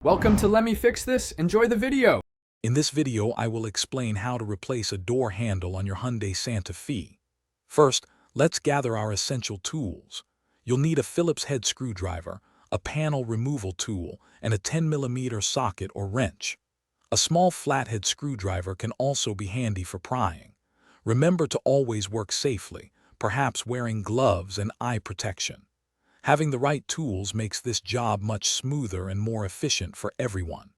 Welcome to Let Me Fix This. Enjoy the video. In this video, I will explain how to replace a door handle on your Hyundai Santa Fe. First, let's gather our essential tools. You'll need a Phillips head screwdriver, a panel removal tool, and a 10mm socket or wrench. A small flathead screwdriver can also be handy for prying. Remember to always work safely, perhaps wearing gloves and eye protection. Having the right tools makes this job much smoother and more efficient for everyone.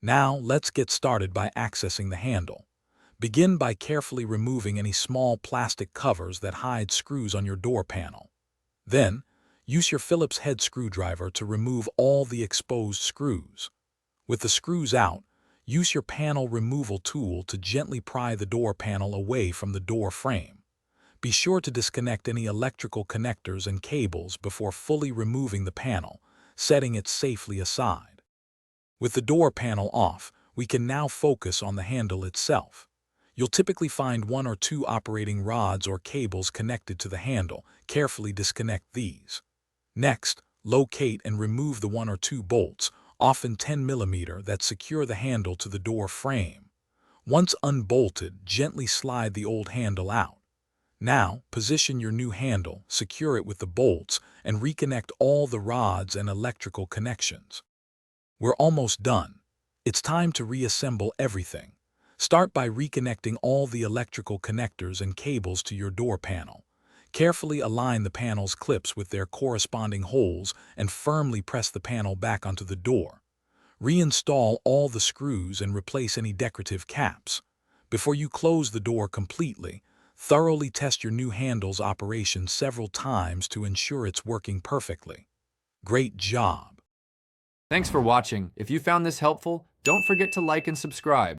Now, let's get started by accessing the handle. Begin by carefully removing any small plastic covers that hide screws on your door panel. Then, use your Phillips head screwdriver to remove all the exposed screws. With the screws out, use your panel removal tool to gently pry the door panel away from the door frame. Be sure to disconnect any electrical connectors and cables before fully removing the panel, setting it safely aside. With the door panel off, we can now focus on the handle itself. You'll typically find one or two operating rods or cables connected to the handle. Carefully disconnect these. Next, locate and remove the one or two bolts, often 10mm, that secure the handle to the door frame. Once unbolted, gently slide the old handle out. Now, position your new handle, secure it with the bolts, and reconnect all the rods and electrical connections. We're almost done. It's time to reassemble everything. Start by reconnecting all the electrical connectors and cables to your door panel. Carefully align the panel's clips with their corresponding holes and firmly press the panel back onto the door. Reinstall all the screws and replace any decorative caps. Before you close the door completely, thoroughly test your new handle's operation several times to ensure it's working perfectly. Great job! Thanks for watching. If you found this helpful, don't forget to like and subscribe.